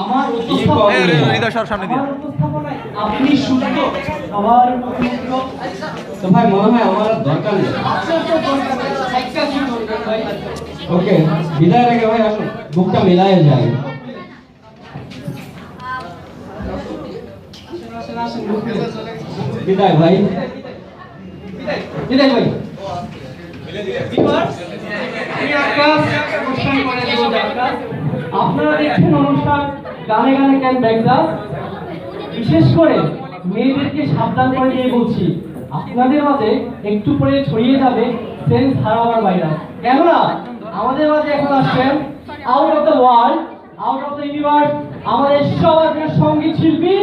আমার উপস্থাপনায় আপনি শুনতো আমার তো ভাই মনে হয় আমার আর দরকার নেই। ওকে বিদায় রেখে ভাই আসুন বুকটা মিলায় যায়। বিদায় ভাই, বিদায় ভাই। আপনারা দেখছেন অনুষ্ঠান গানে গানে কেন ব্যাকগ্রাউন্ড। বিশেষ করে মেয়েদেরকে সাবধান করে দিয়ে বলছি, আপনাদের মাঝে একটু পরে ছড়িয়ে যাবে সেন্স হারাবার ভাইরাস। কেননা আমাদের মাঝে এখন আসছেন out of the world, out of the universe আমাদের সবার প্রিয় সঙ্গীত শিল্পী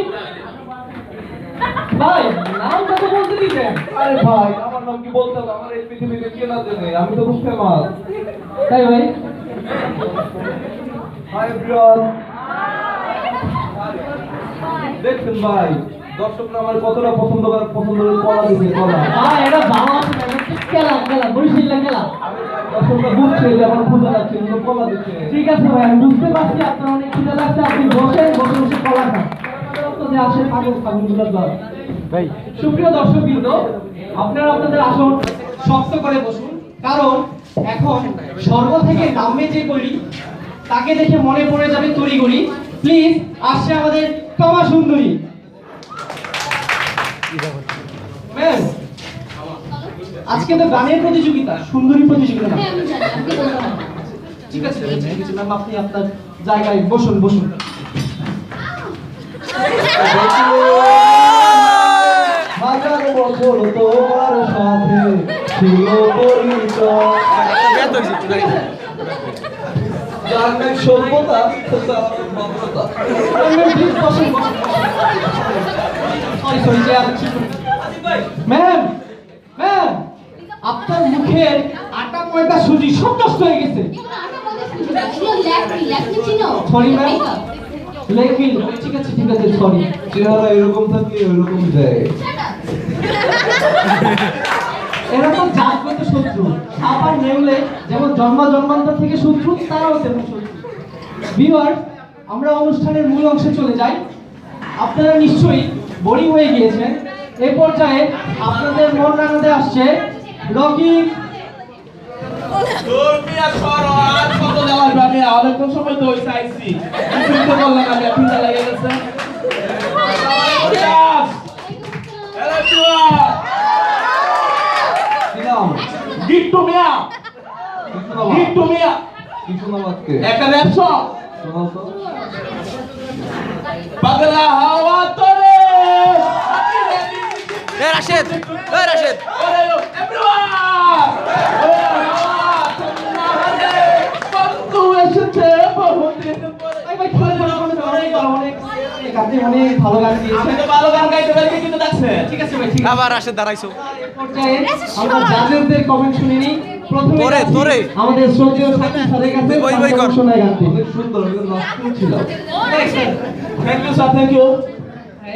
ভাই। নাম কত বলতে দিতেন? আরে ভাই আমার নাম কি বলতে হবে? আমার এই পৃথিবীতে কে না জানে, আমি তো খুব ফেমাস। তাই ভাই হাই এভরিওয়ান, দেখছেন ভাই দর্শকরা আমার কতটা পছন্দ করে কলা দিচ্ছে কলা। এটা ভালো আছে না? খেলা খেলা বরিশাল খেলা। দর্শকরা বুঝছে যে আমার ক্ষুধা লাগছে, কিন্তু কলা দিচ্ছে। ঠিক আছে ভাই, আমি বুঝতে পারছি আপনার অনেক খিদে লাগছে, আপনি বসে বসে বসে কলা খান। যে আসে পাগল পাগলগুলোর দল। ভাই সুপ্রিয় দর্শকবৃন্দ, আপনারা আপনাদের আসন শক্ত করে বসুন, কারণ এখন স্বর্গ থেকে নামবে যে করি তাকে দেখে মনে পড়ে যাবে তড়িঘড়ি। প্লিজ আসছে আমাদের তমা সুন্দরী ম্যাম। আজকে তো গানের প্রতিযোগিতা, সুন্দরী প্রতিযোগিতা না। ঠিক আছে ম্যাম, আপনি আপনার জায়গায় বসুন বসুন। হাজার বছর তোমার সাথে ছিল পরিচয়, জানবেন সভ্যতা ভদ্রতা। ম্যাম ম্যাম, আপনার মুখের আটা ময়দা সুজি সব নষ্ট হয়ে গেছে। সরি ম্যাম, লেকিন ঠিক আছে ঠিক আছে, সরি। চেহারা এরকম থাকলে এরকম যায়। এরা তো জাতগত শত্রু। সাপ আর নেউলে যেমন জন্মান্তর থেকে শত্রু, তারাও তেমন শত্রু। ভিউয়ার, আমরা অনুষ্ঠানের মূল অংশে চলে যাই। আপনারা নিশ্চয়ই বোরিং হয়ে গিয়েছেন। এই পর্যায়ে আপনাদের মন রাঙাতে আসছে রকি। অনেকক্ষণ সময় তো চাইছি, চিন্তা করলাম আমি এখন লেগে গেছে। গিট্টু মিয়া, গিট্টু মিয়া, একটা ব্যবসা পাগলা হাওয়া তোরে। রাশেদ, রাশেদ অনেক ভালো গান দিয়েছেন। ভালো গান গাইতে পারি কিন্তু দেখছে। ঠিক আছে ভাই, ঠিক আছে। আবার রাশেদ দাঁড়াইছো। আমরা জাজেসদের কমেন্ট শুনে নিই। প্রথমে তোরে আমাদের শ্রদ্ধেয় সাথী স্যারের কাছে শোনায় গানটি। অনেক সুন্দর, নষ্ট ছিল। Thank you sir, thank you.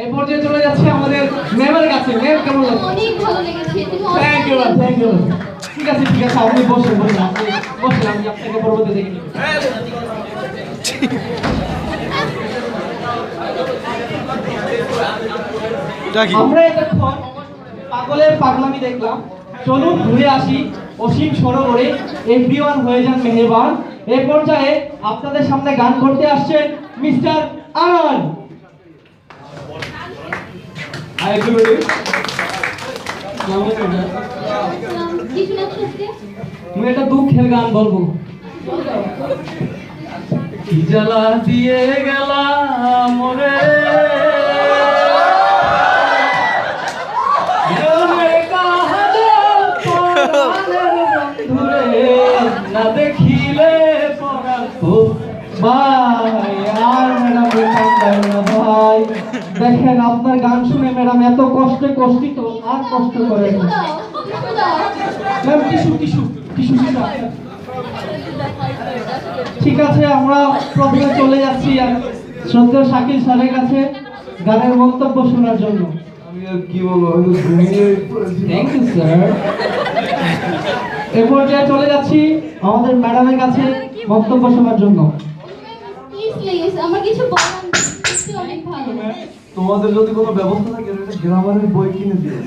এই পর্যায়ে চলে যাচ্ছে আমাদের ম্যামের কাছে। ম্যাম কেমন লাগছে? অনেক ভালো লেগেছে। Thank you ma'am, thank you. ঠিক আছে ঠিক আছে, আপনি বসেন বসেন, আপনি বসেন, আমি আপনাকে পরবর্তী দেখে নিব। আমরা এতক্ষণ পাগলের পাগলামি দেখলাম, চলুন ঘুরে আসি অসীম সরোবরে। এভরিওয়ান হয়ে যান মেহেরবান। এই পর্যায়ে আপনাদের সামনে গান করতে আসছেন মিস্টার আনন্দ। Hi everybody. আমি একটা দুঃখের গান বলবো। কি জ্বালা দিয়ে গেলাম মোরে, না দেখিলে ভাই। আর ম্যাডাম ভাই দেখেন, আপনার গান শুনে ম্যাডাম এত কষ্টে কষ্টিত, আর কষ্ট করে না। Ma'am tissue tissue tissue. ঠিক আছে, আমরা প্রথমে চলে যাচ্ছি শ্রদ্ধেয় শাকিল স্যারের কাছে গানের মন্তব্য শোনার জন্য। আমি আর কি বলবো, আমি তো ঘুমিয়ে পড়েছি। Thank you sir. এ পর্যায়ে চলে যাচ্ছি আমাদের ম্যাডামের কাছে বক্তব্য শোনার জন্য। Please, please, আমার কিছু বলার নেই, সত্যি অনেক ভালো। তোমাদের যদি কোনো ব্যবস্থা থাকে একটা গ্রামারের বই কিনে দিও।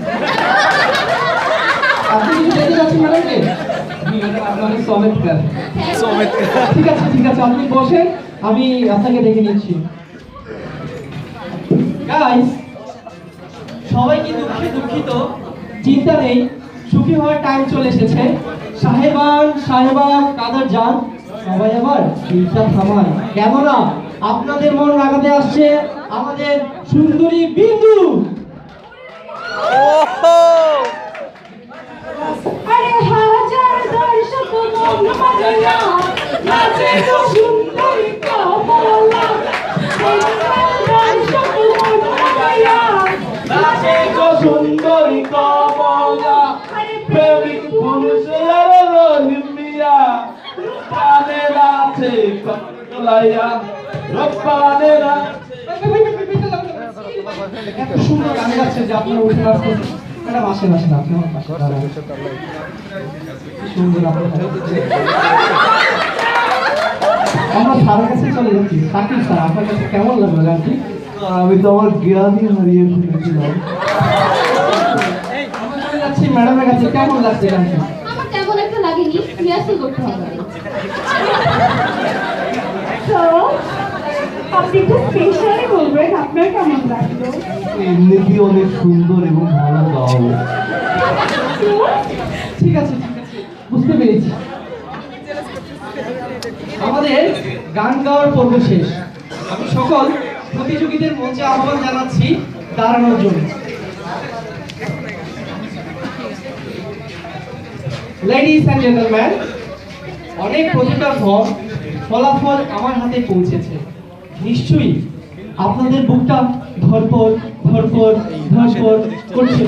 আপনি কিছু দেখতে যাচ্ছেন ম্যাডামকে? আপনার চমৎকার। ঠিক আছে আপনি বসেন, আমি আপনাকে ডেকে নিচ্ছি। গাইস, সবাই কি দুঃখিত? চিন্তা নেই, সুখী হওয়ার টাইম চলে এসেছে। সাহেবা কাদের যান, সবাই আবার চিন্তা থামান। কেননা আপনাদের মন রাগাতে আসছে আমাদের সুন্দরী বিন্দু। আরে হাজার দর্শক মন মারিয়া নাচে গো সুন্দরী কমলা। দর্শক মন মারিয়া নাচে গো সুন্দরী কমলা প্রেমিক পুরুষের রহিমিয়া রূপানের আছে কমলাইয়া রূপানের এত সুন্দর গান গাচ্ছে যে আপনারা উঠে আসছেন। ম্যাডাম আসেন আপনি আমার পাশে দাঁড়ান। সুন্দর আপনার আমরা স্যারের কাছে চলে যাচ্ছি। শাকিল স্যার, আপনার কাছে কেমন লাগলো গানটি? আমি তো আমার জ্ঞানই হারিয়ে ফেলেছিলাম। আমরা চলে যাচ্ছি ম্যাডামের কাছে। কেমন লাগছে গানটি? আমার তেমন একটা লাগেনি, রিহার্সাল করতে হবে। তো আপনি তো স্পেশালি বলবেন আপনার কেমন লাগলো। এমনিতেই অনেক সুন্দর এবং ভালো গাও। ঠিক আছে বুঝতে পেরেছি। আমাদের গান গাওয়ার পর্ব শেষ। আমি সকল প্রতিযোগীদের মঞ্চে আহ্বান জানাচ্ছি দাঁড়ানোর জন্য। লেডিস অ্যান্ড জেন্টলম্যান, অনেক প্রতিভার ফলাফল আমার হাতে পৌঁছেছে। নিশ্চয়ই আপনাদের বুকটা ধরপড় করছে।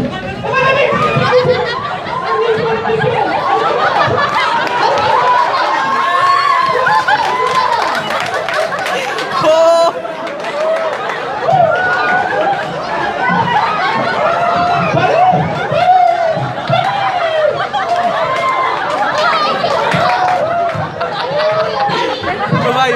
ভাই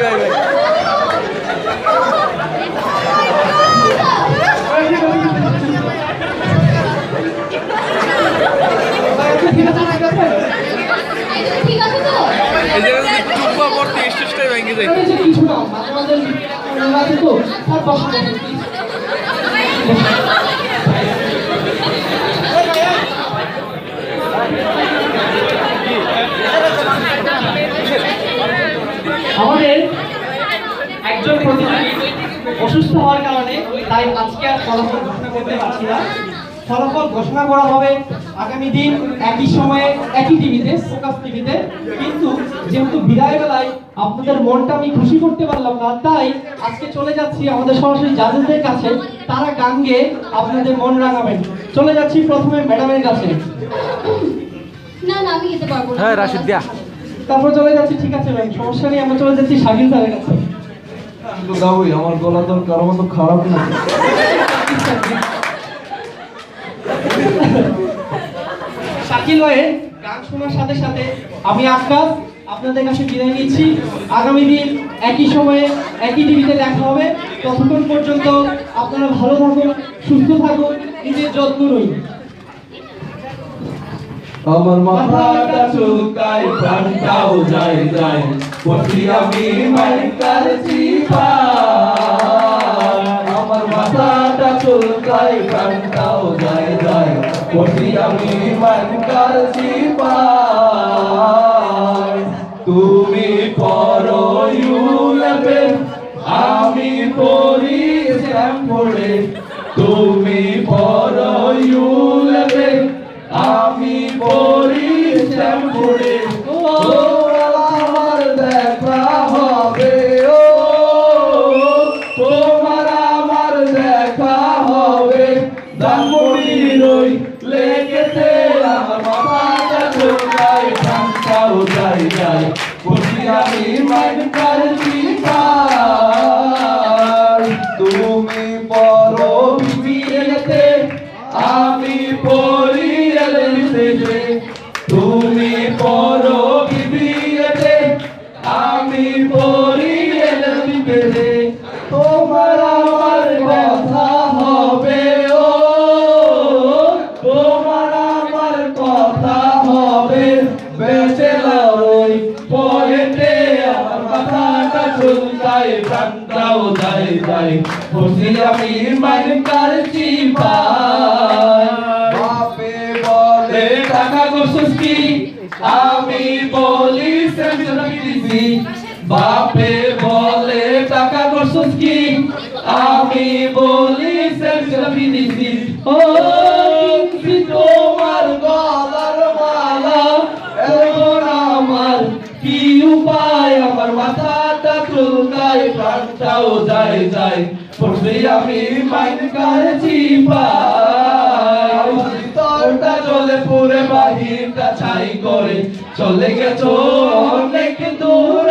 ঠিক আছে তো? এই যে টুকবা পড়তে স্টেজটাই ভেঙে যায়। এই যে কিছু না, মাঝে মাঝে আছে তো, আর বসে বসে। আমাদের একজন প্রতিযোগী অসুস্থ হওয়ার কারণে তাই আজকে আর ফলাফল ঘোষণা করতে পারছি না। ফলাফল ঘোষণা করা হবে আগামী দিন একই সময়ে একই টিভিতে, ফোকাস টিভিতে। কিন্তু যেহেতু বিদায় বেলায় আপনাদের মনটা আমি খুশি করতে পারলাম না, তাই আজকে চলে যাচ্ছি আমাদের সরাসরি জাজেসদের কাছে। তারা গান গেয়ে আপনাদের মন রাঙাবেন। চলে যাচ্ছি প্রথমে ম্যাডামের কাছে। না আমি যেতে পারবো না। হ্যাঁ রাশিদ দিয়া। তারপর চলে যাচ্ছি, ঠিক আছে ম্যাম, সমস্যা নেই, আমরা চলে যাচ্ছি শাকিল স্যারের কাছে। তো গাওই আমার গলা তো কারো মতো খারাপ না। শাকিল ভাইয়ের গান শোনার সাথে সাথে আমি আকাশ আপনাদের কাছে বিদায় নিচ্ছি। আগামী দিন একই সময়ে একই টিভিতে দেখা হবে। ততক্ষণ পর্যন্ত আপনারা ভালো থাকুন, সুস্থ থাকুন, নিজের যত্ন নিন। আমার মাথাটা চুলকায় প্রাণটাও যায় পড়ি আমি মাইকার চিপার। আমার মাথাটা চুলকায় প্রাণটাও যায় পড়ি আমি মাইকার চিপার। তুমি পড়ো ইউলেভেন, আমি পড়ি স্ট্যামফোর্ডে। তুমি পড়ো ইউলেভেন, আমি পড়ি স্ট্যামফোর্ডে। আমার দেখা হবে, ও তোমার আমার দেখা হবে ধানমন্ডির ওই লেগেছে। আমার মাথাটা চোখায় প্রাণটাও যায় পড়ি আমি মাইকার চিপার। তুমি পড়ো বিয়েতে তোমার আমার কথা হবে ও তোমার আমার কথা হবে বেচেলার ওই পয়েন্টে আমার মাথাটা চুলকায় প্রাণটাও যায় যায় বসি আমি মাইন কারছি পাই বাপে বলে টাকা করছিস কি আমি বলি সেন্টার দিছি বাপে বলে টাকা করছিস কি আমি বলি সেন্টার দিছি ও তোমার গলার মালা এখন আমার কি উপায় আমার মাথাটা চুলকায় প্রাণটাও যায় যায় পড়ছি আমি মাইন কারছি পাই ভিতরটা জ্বলে পুরে বাহিরটা ছাই করে চলে গেছো অনেক দূর